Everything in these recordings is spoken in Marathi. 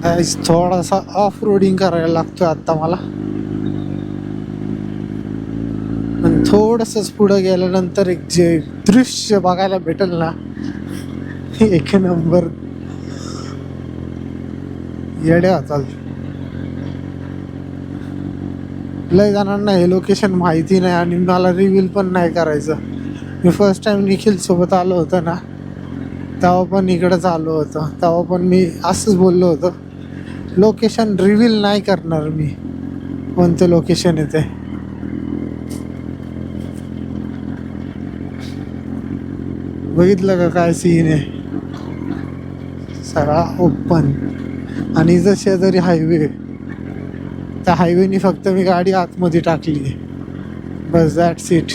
थोडासा ऑफ रोडिंग करायला लागतोय आता मला, पण थोडंसंच पुढं गेल्यानंतर एक जे दृश्य बघायला भेटेल ना, एक नंबर येड्या होताल. लय जणांना हे लोकेशन माहिती नाही आणि मला रिव्हील पण नाही करायचं. मी फर्स्ट टाइम निखिल सोबत आलो होतो ना, तेव्हा पण इकडंच आलो होतो, तेव्हा पण मी असंच बोललो होतो, लोकेशन रिव्हील नाही करणार मी कोणतं लोकेशन येते. बघितलं का काय सीन आहे, सगळा ओपन आणि इथं शेजारी हायवे, त्या हायवेनी फक्त मी गाडी आतमध्ये टाकली, बस दॅट्स इट.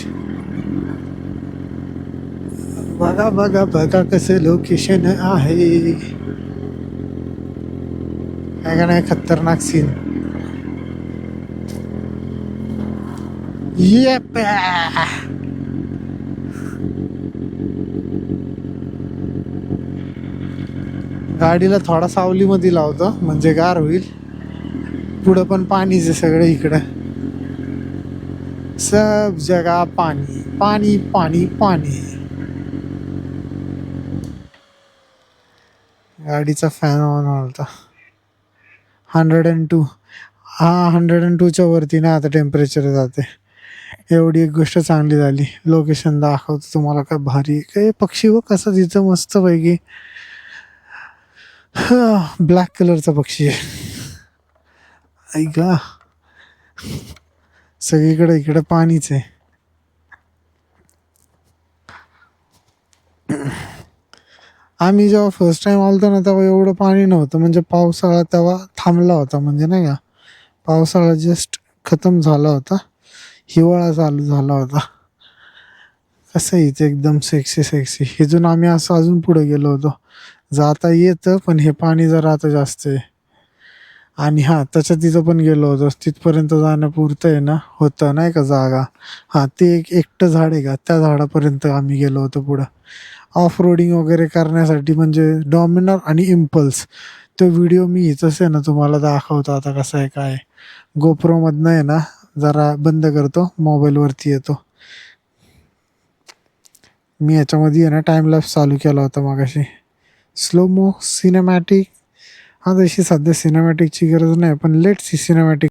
बघा बघा बघा कसं लोकेशन आहे, काय का नाही खतरनाक सीन. ये गाडीला थोडा सावलीमध्ये लावतो म्हणजे गार होईल. पुढं पण पाणीच आहे सगळं, इकडं सब जगा पाणी पाणी पाणी पाणी. गाडीचा फॅन ऑन होता 102. हा 102च्या वरती ना आता टेम्परेचर जाते. एवढी एक गोष्ट चांगली झाली. लोकेशन दाखवतो तुम्हाला, काय भारी काय पक्षी व कसं तिथं मस्त पैकी ब्लॅक कलरचा पक्षी आहे. ऐका सगळीकडे इकडे पाणीच आहे. आम्ही जेव्हा फर्स्ट टाइम आलतो ना तेव्हा एवढं पाणी नव्हतं, म्हणजे पावसाळा तेव्हा थांबला होता, म्हणजे नाही का पावसाळा जस्ट खतम झाला होता, हिवाळा चालू झाला होता. कसं इथे एकदम सेक्सी सेक्सी. इथून आम्ही असं अजून पुढे गेलो होतो, जाता येतं पण हे पाणी जरा आता जास्त आहे. आणि हा त्याच्या तिथं पण गेलो होतो, तिथपर्यंत जाण्यापुरतं आहे ना होतं नाही का जागा. हा ते एक एकटं झाड आहे का, त्या झाडापर्यंत आम्ही गेलो होतो पुढं ऑफ रोडिंग वगैरे करण्यासाठी, म्हणजे डॉमिनर आणि इम्पल्स. तो व्हिडिओ मी इथंच आहे ना तुम्हाला दाखवतो आता कसं आहे काय. गोप्रोमधनं आहे ना, जरा बंद करतो, मोबाईलवरती येतो. मी याच्यामध्ये आहे ना टाइमलॅप्स चालू केला होता मागाशी, स्लो मो सिनेमॅटिक. हा तशी सध्या सिनेमॅटिकची गरज नाही, पण लेट्स सी सिनेमॅटिक.